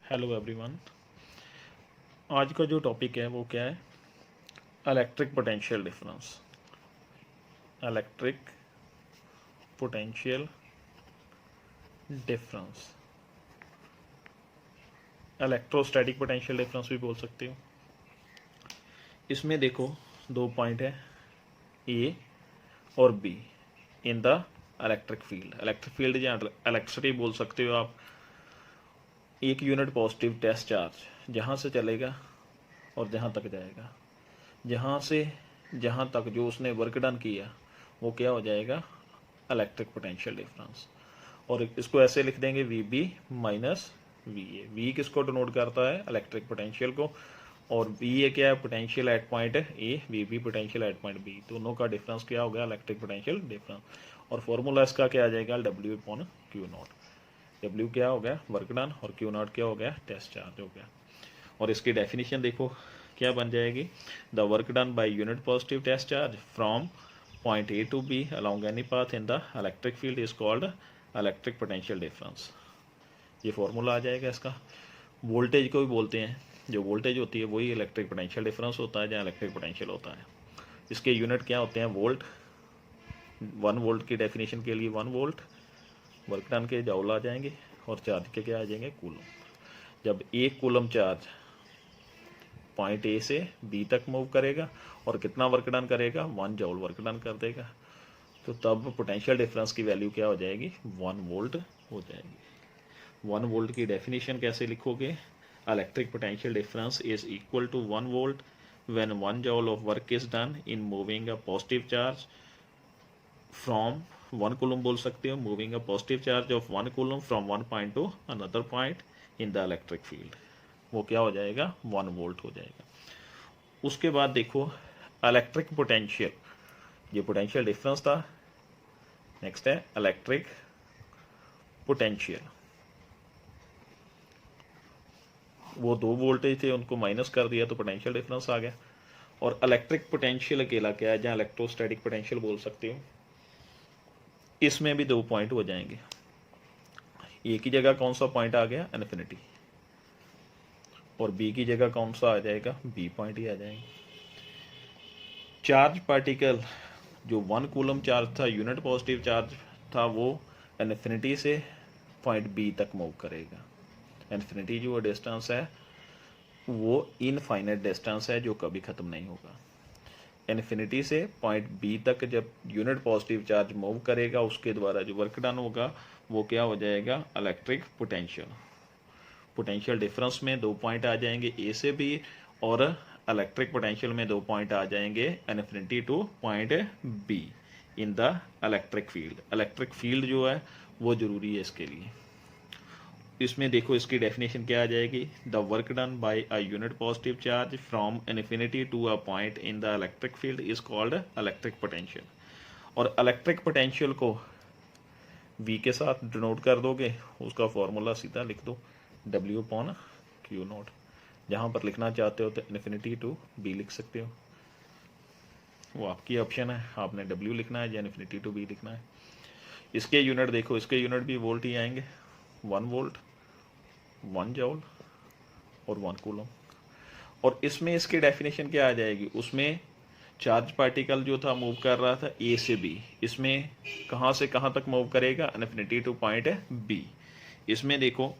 Hello everyone. आज का जो टॉपिक है वो क्या है? Electric potential difference. Electric potential difference, electrostatic potential difference भी बोल सकते हो। इसमें देखो दो पॉइंट है, ए और be in the electric field. Electric field या इलेक्ट्रिसिटी बोल सकते हो आप। एक यूनिट पॉजिटिव टेस्ट चार्ज जहाँ से चलेगा और जहाँ तक जाएगा, जहाँ से जहाँ तक जो उसने वर्क डन किया वो क्या हो जाएगा? Electric potential difference. और इसको ऐसे लिख देंगे V B minus V A. V किसको डिनोट करता है? इलेक्ट्रिक पोटेंशियल को। और वी ए क्या है? Potential at point A. V B potential at point B. दोनों का डिफरेंस क्या हो गया? Electric potential difference. और फॉर्मूला इसका क्या आ जाएगा? W upon Q naught. W क्या हो गया? वर्क डन, और क्यू नॉट क्या हो गया? टेस्ट चार्ज हो गया। और इसकी डेफिनेशन देखो क्या बन जाएगी? The work done by unit positive test charge from point A to B along any path in the electric field is called electric potential difference. ये फॉर्मूला आ जाएगा इसका। वोल्टेज को भी बोलते हैं, जो वोल्टेज होती है वही इलेक्ट्रिक पोटेंशियल डिफरेंस होता है, जहाँ इलेक्ट्रिक पोटेंशियल होता है। इसके यूनिट क्या होते हैं? वोल्ट। 1 वोल्ट की डेफिनेशन के लिए 1 वोल्ट, वर्क डन के जॉउल आ जाएंगे, और चार्ज के क्या आ जाएंगे? कूलम। जब एक कूलम चार्ज पॉइंट ए से बी तक मूव करेगा और कितना वर्क डन करेगा? 1 जॉउल वर्क डन कर देगा, तो तब पोटेंशियल डिफरेंस की वैल्यू क्या हो जाएगी? 1 वोल्ट हो जाएगी। 1 वोल्ट की डेफिनेशन कैसे लिखोगे? Electric potential difference is equal to 1 volt when 1 joule of work is done in moving a positive charge from 1 coulomb बोल सकते हो, moving a positive charge of 1 coulomb from 1 point to another point in the electric field. वो क्या हो जाएगा? 1 volt हो जाएगा। उसके बाद देखो इलेक्ट्रिक पोटेंशियल, ये पोटेंशियल डिफरेंस था। नेक्स्ट है इलेक्ट्रिक पोटेंशियल। वो दो वोल्टेज थे, उनको माइनस कर दिया तो पोटेंशियल डिफरेंस आ गया। और इलेक्ट्रिक पोटेंशियल अकेला क्या है? जहाँ इलेक्ट्रोस्टैटिक पोटेंशियल बोल सकते हो। इसमें भी दो पॉइंट हो जाएंगे। ए की जगह कौन सा पॉइंट आ गया? इन्फिनिटी। और बी की जगह कौन सा आ जाएगा? बी पॉइंट ही आ जाएगा। चार्ज पार्टिकल जो 1 कूलम चार्ज था, यूनिट पॉजिटिव चार्ज था, वो इन्फिनिटी से पॉइंट बी तक मूव करेगा। इन्फिनिटी जो डिस्टेंस है वो इनफाइनाइट डिस्टेंस है, जो कभी ख़त्म नहीं होगा। इन्फिनिटी से पॉइंट बी तक जब यूनिट पॉजिटिव चार्ज मूव करेगा, उसके द्वारा जो वर्क डन होगा वो क्या हो जाएगा? Electric potential. पोटेंशियल डिफरेंस में दो पॉइंट आ जाएंगे ए से बी, और इलेक्ट्रिक पोटेंशियल में दो पॉइंट आ जाएंगे infinity to point be in the electric field. Electric field जो है वो जरूरी है इसके लिए। इसमें देखो इसकी डेफिनेशन क्या आ जाएगी? The work done by a unit positive charge from infinity to a point in the electric field is called electric potential. और इलेक्ट्रिक पोटेंशियल को V के साथ डिनोट कर दोगे, उसका फॉर्मूला सीधा लिख दो W अपॉन क्यू नॉट। जहाँ पर लिखना चाहते हो तो इन्फिनिटी टू B लिख सकते हो, वो आपकी ऑप्शन है। आपने W लिखना है या इन्फिनिटी टू B लिखना है। इसके यूनिट देखो, इसके यूनिट भी वोल्ट ही आएंगे। 1 वोल्ट, 1 जॉउल और 1 कूलम। और इसमें इसकी डेफिनेशन क्या आ जाएगी? उसमें चार्ज पार्टिकल जो था मूव कर रहा था ए से बी, इसमें कहाँ से कहाँ तक मूव करेगा? Infinity to point B. इसमें देखो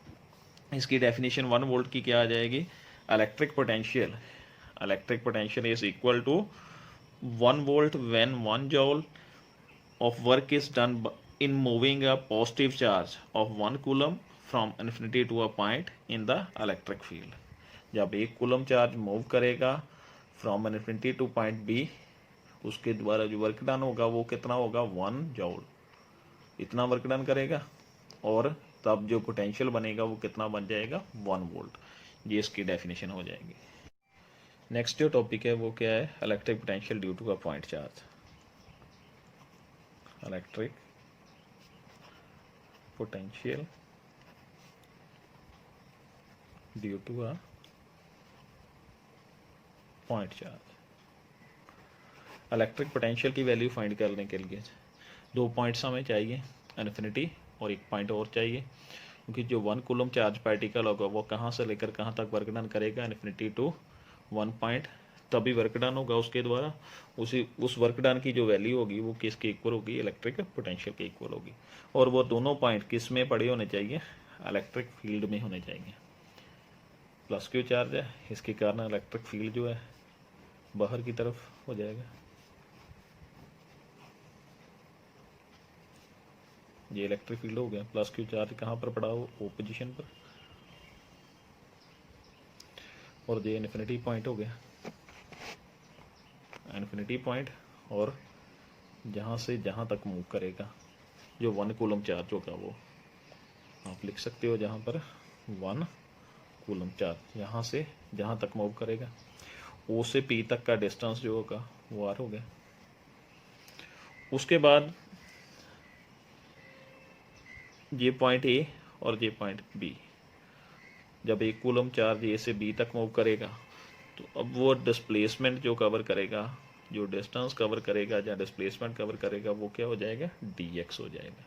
इसकी डेफिनेशन 1 वोल्ट की क्या आ जाएगी? Electric potential. Electric potential is equal to 1 volt when 1 joule of work is done in moving a positive charge of 1 coulomb from infinity to a point in the electric field। जब 1 coulomb charge move करेगा from infinity to point B, उसके द्वारा जो work done होगा वो कितना होगा? 1 जॉउल। इतना वर्क डन करेगा, और तब जो पोटेंशियल बनेगा वो कितना बन जाएगा? 1 वोल्ट। ये इसकी डेफिनेशन हो जाएगी। नेक्स्ट जो टॉपिक है वो क्या है? Electric potential due to a point charge. Electric potential due to a point charge. Electric potential की वैल्यू फाइंड करने के लिए दो पॉइंट्स हमें चाहिए, इन्फिनिटी और एक पॉइंट और चाहिए। क्योंकि जो 1 कूलम चार्ज पार्टिकल होगा वो कहाँ से लेकर कहाँ तक वर्क डन करेगा, इन्फिनिटी टू 1 पॉइंट, तभी वर्क डन होगा उसके द्वारा। उस वर्क डन की जो वैल्यू होगी वो किसके इक्वल होगी, इलेक्ट्रिक पोटेंशियल के इक्वल होगी। और वो दोनों पॉइंट किस में पड़े होने चाहिए, इलेक्ट्रिक फील्ड में होने चाहिए। प्लस क्यू चार्ज है, इसके कारण इलेक्ट्रिक फील्ड जो है बाहर की तरफ हो जाएगा। ये इलेक्ट्रिक फील्ड हो गया। प्लस क्यू चार्ज कहाँ पर पड़ा हो, ओ पोजिशन पर, और ये इन्फिनिटी पॉइंट हो गया, इन्फिनिटी पॉइंट। और जहाँ से जहाँ तक मूव करेगा जो 1 कूलम चार्ज होगा वो आप लिख सकते हो, जहाँ पर 1 कूलम चार्ज यहाँ से जहाँ तक मूव करेगा, ओ से पी तक का डिस्टेंस जो होगा वो आर हो गया। उसके बाद ये पॉइंट ए और ये पॉइंट बी, जब 1 कूलम चार्ज ए से बी तक मूव करेगा तो अब वो डिस्प्लेसमेंट जो कवर करेगा, जो डिस्टेंस कवर करेगा या डिस्प्लेसमेंट कवर करेगा, वो क्या हो जाएगा, dx हो जाएगा।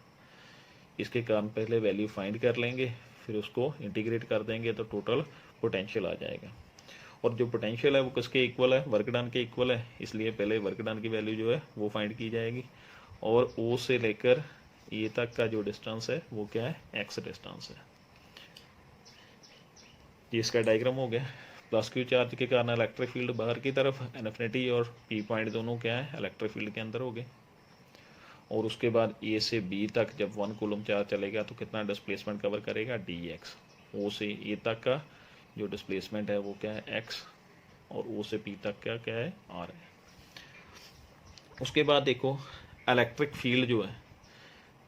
इसके कारण पहले वैल्यू फाइंड कर लेंगे, फिर उसको इंटीग्रेट कर देंगे तो टोटल पोटेंशियल आ जाएगा। और जो पोटेंशियल है वो किसके इक्वल है, वर्क डन के इक्वल है, इसलिए पहले वर्क डन की वैल्यू जो है वो फाइंड की जाएगी। और ओ से लेकर ए तक का जो डिस्टेंस है वो क्या है, एक्स डिस्टेंस है। ये इसका डायग्राम हो गया। प्लस क्यू चार्ज के कारण इलेक्ट्रिक फील्ड बाहर की तरफ, इन्फिनिटी और पी पॉइंट दोनों क्या है, इलेक्ट्रिक फील्ड के अंदर हो गए। और उसके बाद ए से बी तक जब 1 कूलम चार्ज चलेगा तो कितना डिस्प्लेसमेंट कवर करेगा, dx। ओ से ए तक का जो डिस्प्लेसमेंट है वो क्या है, x, और ओ से पी तक का क्या है, r है। उसके बाद देखो इलेक्ट्रिक फील्ड जो है,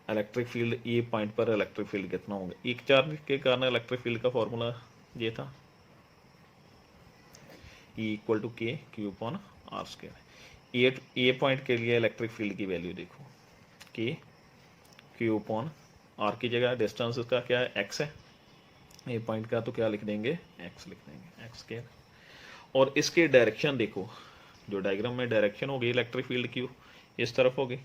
इलेक्ट्रिक फील्ड ए पॉइंट पर इलेक्ट्रिक फील्ड कितना होगा, एक चार्ज के कारण इलेक्ट्रिक फील्ड का फॉर्मूला ये था, E equal to K Q upon R square. A point के लिए इलेक्ट्रिक फील्ड की वैल्यू देखो, के क्यू अपॉन आर की जगह डिस्टेंस इसका क्या है, एक्स है, ए पॉइंट का, तो क्या लिख देंगे, एक्स लिख देंगे, एक्स स्क्वायर। और इसके डायरेक्शन देखो, जो डायग्राम में डायरेक्शन होगी इलेक्ट्रिक फील्ड की इस तरफ होगी,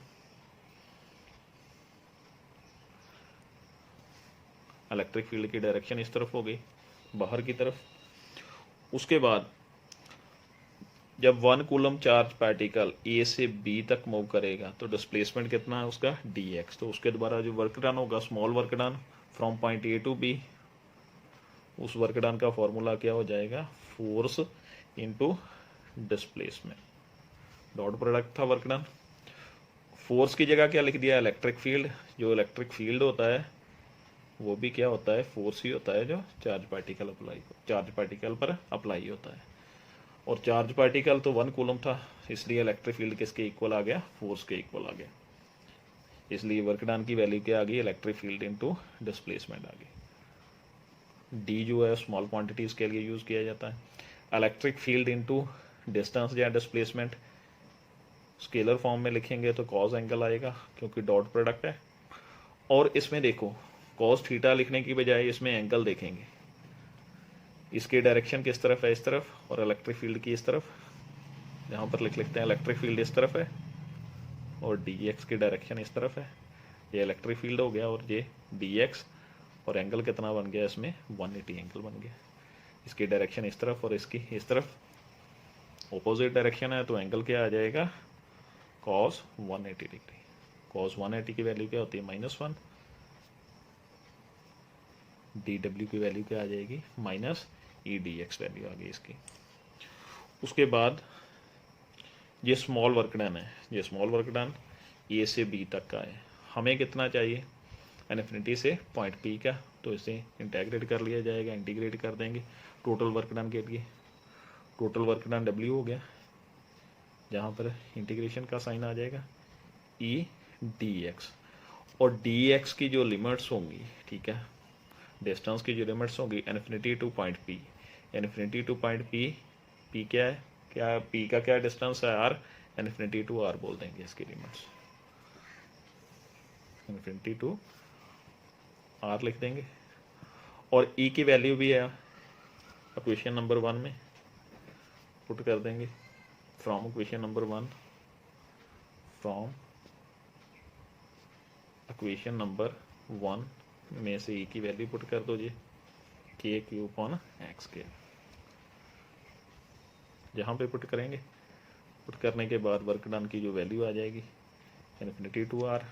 इलेक्ट्रिक फील्ड की डायरेक्शन इस तरफ हो गई, बाहर की तरफ। उसके बाद जब 1 कूलम चार्ज पार्टिकल ए से बी तक मूव करेगा तो डिस्प्लेसमेंट कितना है उसका, dx। तो उसके द्वारा जो वर्क डन होगा, small work done from point A to B, उस वर्क डन का फॉर्मूला क्या हो जाएगा, force into displacement, dot product था वर्क डन। फोर्स की जगह क्या लिख दिया, इलेक्ट्रिक फील्ड। जो इलेक्ट्रिक फील्ड होता है वो भी क्या होता है, फोर्स ही होता है, जो चार्ज पार्टिकल पर अप्लाई होता है। और चार्ज पार्टिकल तो 1 कूलम था, इसलिए इलेक्ट्रिक फील्ड किसके इक्वल आ गया, फोर्स के इक्वल आ गया। इसलिए वर्क डन की वैल्यू क्या आ गई, इलेक्ट्रिक फील्ड इनटू डिस्प्लेसमेंट आ गई। डी जो है स्मॉल क्वांटिटीज के लिए यूज किया जाता है। इलेक्ट्रिक फील्ड इनटू डिस्टेंस या डिस्प्लेसमेंट स्केलर फॉर्म में लिखेंगे तो कॉज एंगल आएगा, क्योंकि डॉट प्रोडक्ट है। और इसमें देखो कॉस थीटा लिखने की बजाय इसमें एंगल देखेंगे, इसकी डायरेक्शन किस तरफ है, इस तरफ, और इलेक्ट्रिक फील्ड की इस तरफ। यहाँ पर लिख लेते हैं इलेक्ट्रिक फील्ड इस तरफ है और dx की डायरेक्शन इस तरफ है। ये इलेक्ट्रिक फील्ड हो गया और ये dx, और एंगल कितना बन गया इसमें, 180 एंगल बन गया। इसकी डायरेक्शन इस तरफ और इसकी इस तरफ ऑपोजिट डायरेक्शन है, तो एंगल क्या आ जाएगा, cos 180 डिग्री। cos 180 की वैल्यू क्या होती है, -1। dw की वैल्यू क्या आ जाएगी, -edx वैल्यू आ गई इसकी। उसके बाद ये स्मॉल वर्क डन है, ये स्मॉल वर्क डन ए से बी तक का है। हमें कितना चाहिए, इन्फिनिटी से पॉइंट पी का, तो इसे इंटीग्रेट कर लिया जाएगा, इंटीग्रेट कर देंगे टोटल वर्क डन के लिए। टोटल वर्क डन W हो गया, जहाँ पर इंटीग्रेशन का साइन आ जाएगा E dx। और dx की जो लिमिट्स होंगी, ठीक है, डिस्टेंस की जो लिमिट्स होंगी infinity to point P, infinity to point P क्या है, क्या P का क्या डिस्टेंस है, R, इन्फिनिटी टू R बोल देंगे इसकी लिमिट्स, इन्फिनिटी टू R लिख देंगे। और E की वैल्यू भी है इक्वेशन नंबर 1 में पुट कर देंगे, from equation number 1, from equation number 1 में से ई की वैल्यू पुट कर दो जी, के क्यू अपॉन एक्स स्क्वायर। जहाँ पे पुट करेंगे, पुट करने के बाद वर्क डन की जो वैल्यू आ जाएगी इन्फिनिटी टू आर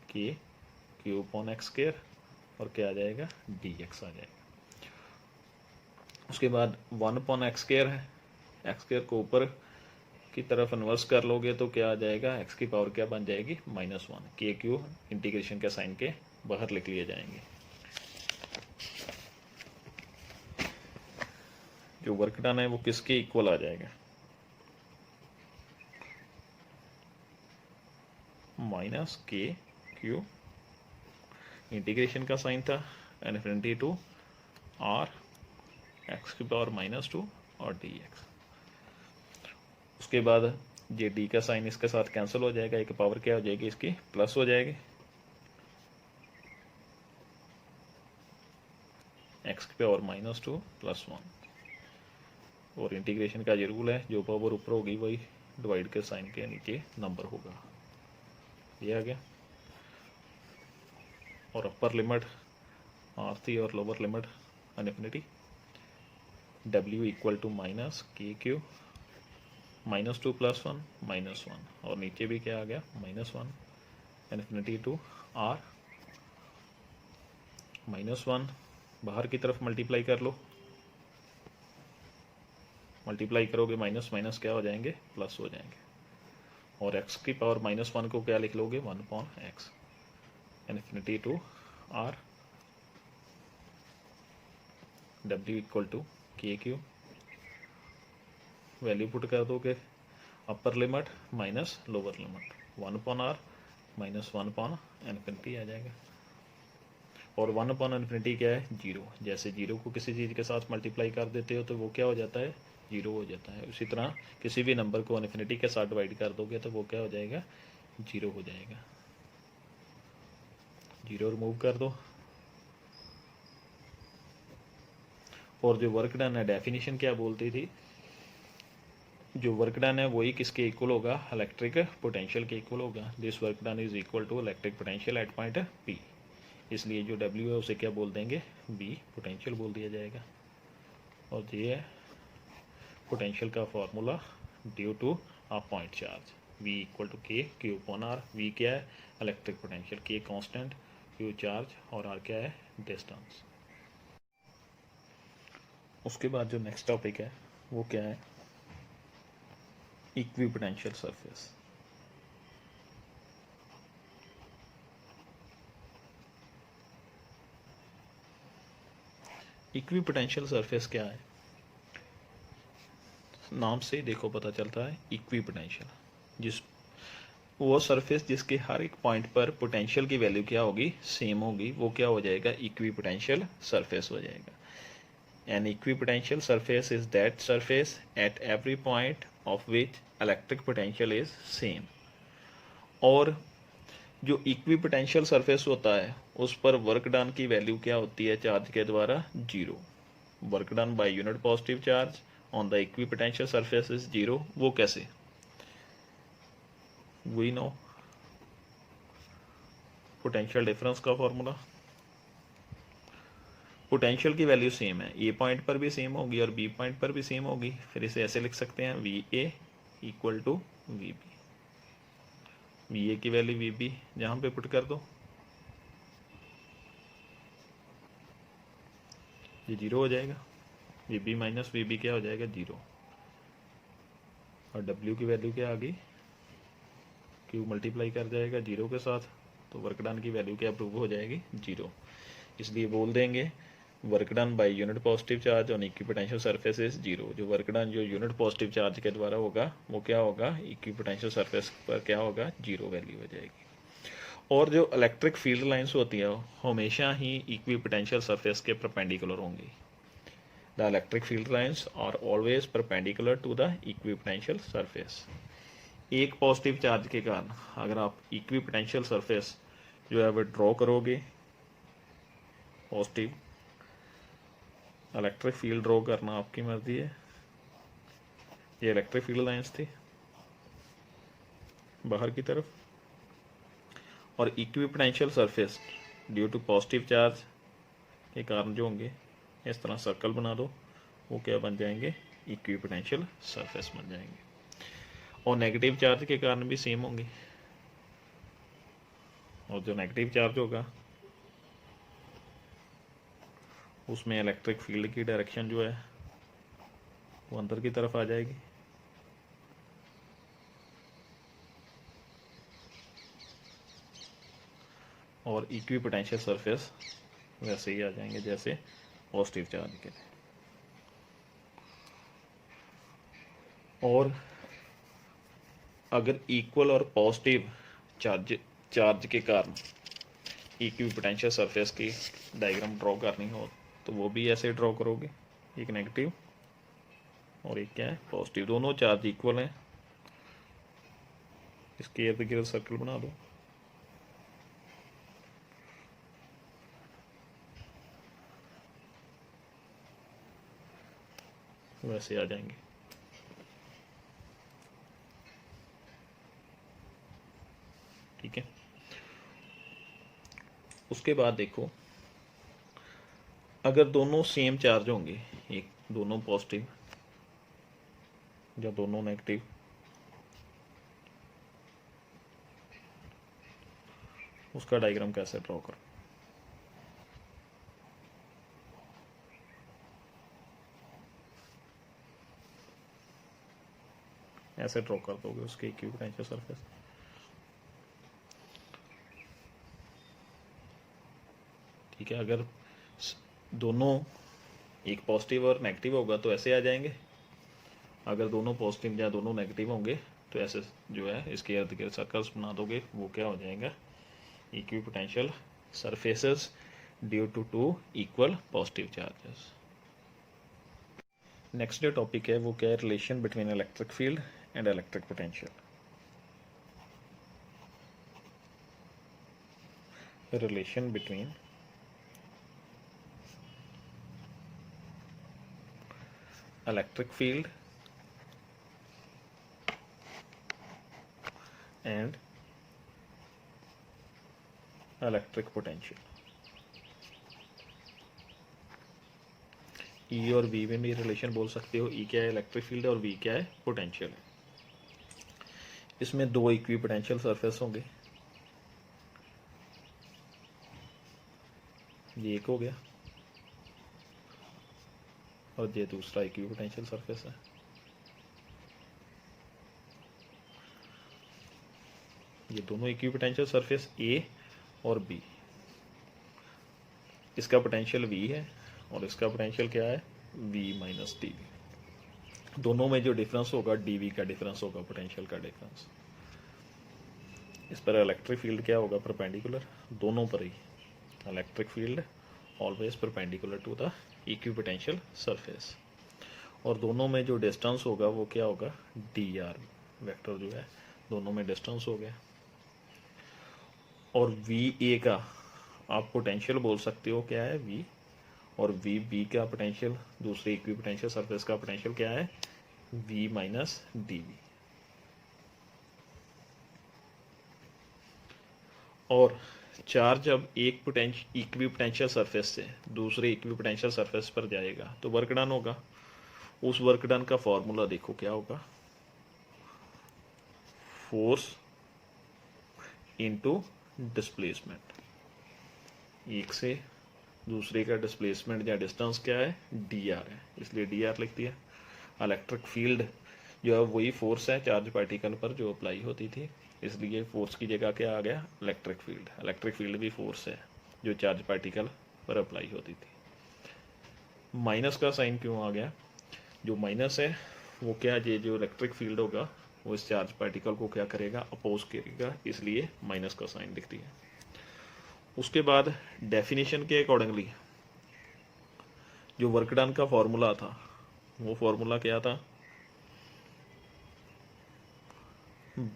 के क्यू अपॉन एक्स स्क्वायर, और क्या आ जाएगा, डी एक्स आ जाएगा। उसके बाद 1 अपॉन एक्स स्क्वायर है, एक्स स्क्वायर को ऊपर की तरफ इन्वर्स कर लोगे तो क्या आ जाएगा, एक्स की पावर क्या बन जाएगी, -1। के क्यू इंटीग्रेशन के साइन के बाहर लिख लिए जाएंगे। जो वर्क डन है वो किसके इक्वल आ जाएगा, माइनस के क्यू, इंटीग्रेशन का साइन था इन्फिनिटी टू आर एक्स की पावर -2 और डी एक्स। उसके बाद ये डी का साइन इसके साथ कैंसिल हो जाएगा, एक पावर क्या हो जाएगी इसकी, प्लस हो जाएगी, एक्स की पावर -2 + 1। और इंटीग्रेशन का ये रूल है, जो पावर ऊपर होगी वही डिवाइड के साइन के नीचे नंबर होगा, ये आ गया। और अपर लिमिट आर थी और lower limit infinity, W equal to minus K Q -2 + 1 -1, और नीचे भी क्या आ गया, -1 इन्फिनिटी टू आर -1, बाहर की तरफ मल्टीप्लाई कर लो, मल्टीप्लाई करोगे माइनस माइनस क्या हो जाएंगे, प्लस हो जाएंगे। और x की पावर -1 को क्या लिख लोगे, 1 upon X infinity to R W equal to K Q, value put कर दोगे, upper limit minus lower limit, 1 upon R -1 upon infinity आ जाएगा। और 1 अपॉन इन्फिनिटी क्या है, जीरो। जैसे जीरो को किसी चीज़ के साथ मल्टीप्लाई कर देते हो तो वो क्या हो जाता है, जीरो हो जाता है। उसी तरह किसी भी नंबर को इन्फिनिटी के साथ डिवाइड कर दोगे तो वो क्या हो जाएगा, जीरो हो जाएगा। जीरो रिमूव कर दो। और जो वर्क डन है, डेफिनेशन क्या बोलती थी, जो वर्क डन है वही किसके इक्वल होगा, इलेक्ट्रिक पोटेंशियल के इक्वल होगा। This work done is equal to electric potential at point P. इसलिए जो डब्ल्यू है उसे क्या बोल देंगे, बी पोटेंशियल बोल दिया जाएगा। और ये है पोटेंशियल का formula due to a point charge, V equal to K Q upon R. V क्या है, electric potential, K constant, Q charge और आर क्या है, डिस्टेंस। उसके बाद जो नेक्स्ट टॉपिक है वो क्या है, इक्विपोटेंशियल सरफेस। इक्विपोटेंशियल सरफेस क्या है, नाम से देखो पता चलता है इक्विपोटेंशियल, जिस वो सरफेस जिसके हर एक पॉइंट पर पोटेंशियल की वैल्यू क्या होगी, सेम होगी, वो क्या हो जाएगा, इक्विपोटेंशियल सरफेस हो जाएगा। An equipotential surface is that surface at every point of which electric potential is same। और जो इक्विपोटेंशियल सरफेस होता है उस पर वर्क डन की वैल्यू क्या होती है, चार्ज के द्वारा zero. Work done by unit positive charge on the equipotential surface is zero. वो कैसे, वी नो पोटेंशियल डिफरेंस का फॉर्मूला, पोटेंशियल की वैल्यू सेम है, ए पॉइंट पर भी सेम होगी और बी पॉइंट पर भी सेम होगी। फिर इसे ऐसे लिख सकते हैं, V A equal to V B. V A की वैल्यू वी बी जहाँ पे पुट कर दो, ये जीरो हो जाएगा, V B minus V B क्या हो जाएगा, जीरो। और डब्ल्यू की वैल्यू क्या आ गई, क्यू मल्टीप्लाई कर जाएगा जीरो के साथ, तो वर्क डन की वैल्यू क्या प्रूव हो जाएगी, जीरो। इसलिए बोल देंगे work done by unit positive charge on equipotential surface is zero. जो वर्क डन जो यूनिट पॉजिटिव चार्ज के द्वारा होगा वो क्या होगा, इक्विपोटेंशियल सरफेस पर क्या होगा, जीरो वैल्यू हो जाएगी। और जो इलेक्ट्रिक फील्ड लाइंस होती है हमेशा ही इक्विपोटेंशियल सरफेस के परपेंडिकुलर होंगी। The electric field lines are always perpendicular to the equipotential surface. एक पॉजिटिव चार्ज के कारण अगर आप इक्विपोटेंशियल सरफेस जो है वो ड्रॉ करोगे, पॉजिटिव इलेक्ट्रिक फील्ड ड्रॉ करना आपकी मर्जी है। ये इलेक्ट्रिक फील्ड लाइंस थी बाहर की तरफ, और equipotential surface due to positive charge के कारण जो होंगे, इस तरह सर्कल बना दो, वो क्या बन जाएंगे, इक्विपोटेंशियल सरफेस बन जाएंगे। और नेगेटिव चार्ज के कारण भी सेम होंगे, और जो नेगेटिव चार्ज होगा उसमें इलेक्ट्रिक फील्ड की डायरेक्शन जो है वो अंदर की तरफ आ जाएगी। और इक्विपोटेंशियल सरफेस वैसे ही आ जाएंगे जैसे पॉजिटिव चार्ज के थे। और अगर इक्वल और पॉजिटिव चार्ज के कारण इक्विपोटेंशियल सरफेस की डायग्राम ड्रॉ करनी हो तो वो भी ऐसे ड्रॉ करोगे, एक नेगेटिव और एक क्या है, पॉजिटिव। दोनों चार्ज इक्वल हैं, इसके इर्द गिर्द सर्कल बना दो। वैसे आ जाएंगे। ठीक है। उसके बाद देखो, अगर दोनों सेम चार्ज होंगे, एक दोनों पॉजिटिव या दोनों नेगेटिव, उसका डायग्राम कैसे ड्रॉ करो। ऐसे ड्रॉ कर दोगे उसके इक्विपोटेंशियल सरफेस। ठीक है। अगर दोनों एक पॉजिटिव और नेगेटिव होगा तो ऐसे आ जाएंगे, अगर दोनों पॉजिटिव या दोनों नेगेटिव होंगे तो ऐसे जो है इसके इर्द गिर्द सर्कल्स बना दोगे, वो क्या हो जाएगा, equipotential surfaces due to two equal positive charges. Next जो टॉपिक है वो क्या है, relation between electric field and electric potential. Relation between electric field and electric potential। E और V में भी रिलेशन बोल सकते हो। E क्या है, इलेक्ट्रिक फील्ड, और V क्या है, पोटेंशियल है। इसमें दो इक्विपोटेंशियल सरफेस होंगे, ये एक हो गया और ये दूसरा इक्विपोटेंशियल सरफेस है। ये दोनों इक्विपोटेंशियल सरफेस A और B, इसका पोटेंशियल V है और इसका पोटेंशियल क्या है, V माइनस dV। दोनों में जो डिफरेंस होगा dV का डिफरेंस होगा, पोटेंशियल का डिफरेंस। इस पर इलेक्ट्रिक फील्ड क्या होगा, परपेंडिकुलर, दोनों पर ही electric field always perpendicular to the equipotential surface. और दोनों में जो डिस्टेंस होगा वो क्या होगा, dr वेक्टर जो है, दोनों में डिस्टेंस हो गया। और VA का आप पोटेंशियल बोल सकते हो क्या है, V, और VB का पोटेंशियल, दूसरे इक्विपोटेंशियल सरफेस का पोटेंशियल क्या है, V माइनस dV। और चार्ज अब एक इक्विपोटेंशियल सरफेस से दूसरे इक्विपोटेंशियल सरफेस पर जाएगा तो वर्क डन होगा। उस वर्क डन का फॉर्मूला देखो क्या होगा, फोर्स इनटू डिस्प्लेसमेंट। एक से दूसरे का डिस्प्लेसमेंट या डिस्टेंस क्या है, dr है, इसलिए dr लिख दिया। इलेक्ट्रिक फील्ड जो है वही फोर्स है चार्ज पार्टिकल पर जो अप्लाई होती थी, इसलिए फोर्स की जगह क्या आ गया, इलेक्ट्रिक फील्ड। इलेक्ट्रिक फील्ड भी फोर्स है जो चार्ज पार्टिकल पर अप्लाई होती थी। माइनस का साइन क्यों आ गया, जो माइनस है वो क्या, ये जो इलेक्ट्रिक फील्ड होगा वो इस चार्ज पार्टिकल को क्या करेगा, अपोज करेगा, इसलिए माइनस का साइन लिख दिया। उसके बाद डेफिनेशन के अकॉर्डिंगली जो वर्क डन का फॉर्मूला था वो फॉर्मूला क्या था,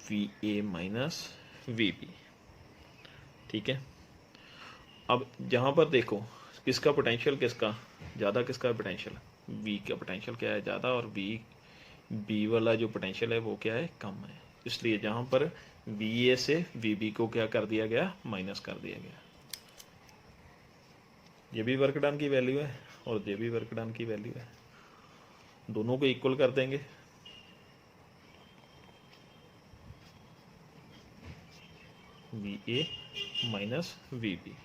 VA माइनस VB। ठीक है। अब जहाँ पर देखो किसका पोटेंशियल किसका ज़्यादा, किसका पोटेंशियल, V का पोटेंशियल क्या है ज़्यादा, और B वाला जो पोटेंशियल है वो क्या है, कम है। इसलिए जहाँ पर VA से VB को क्या कर दिया गया, माइनस कर दिया गया। ये भी वर्क डन की वैल्यू है और ये भी वर्क डन की वैल्यू है, दोनों को इक्वल कर देंगे। V A minus V B.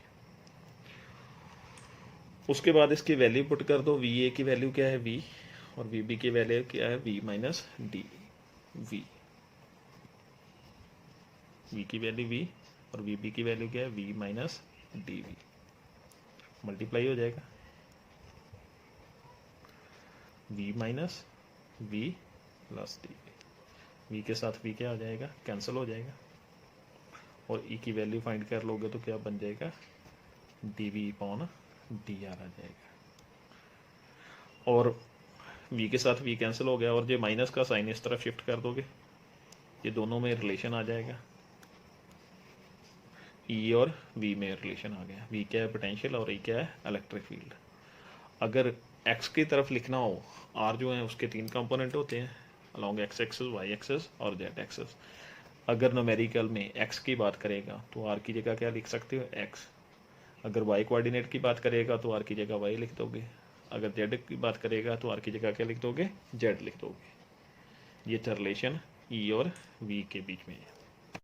उसके बाद इसकी वैल्यू पुट कर दो। वी ए की वैल्यू क्या है वी, और वी बी की वैल्यू क्या है वी माइनस डी। वी की वैल्यू वी और वी बी की वैल्यू क्या है V minus D V. Multiply हो जाएगा V minus V plus D V के साथ वी क्या हो जाएगा कैंसिल हो जाएगा, और ई की वैल्यू फाइंड कर लोगे तो क्या बन जाएगा D V upon D R आ जाएगा। और वी के साथ वी कैंसिल हो गया, और ये माइनस का साइन इस तरफ शिफ्ट कर दोगे, ये दोनों में रिलेशन आ जाएगा। ई और वी में रिलेशन आ गया। वी क्या है पोटेंशियल और ई क्या है इलेक्ट्रिक फील्ड। अगर एक्स की तरफ लिखना हो, आर जो है उसके 3 कंपोनेंट होते हैं, along X axis, Y axis और जेड एक्सेस। अगर न्यूमेरिकल में एक्स की बात करेगा तो आर की जगह क्या लिख सकते हो एक्स, अगर वाई कोऑर्डिनेट की बात करेगा तो आर की जगह वाई लिख दोगे, अगर जेड की बात करेगा तो आर की जगह क्या लिख दोगे जेड लिख दोगे। ये था रिलेशन ई और वी के बीच में है।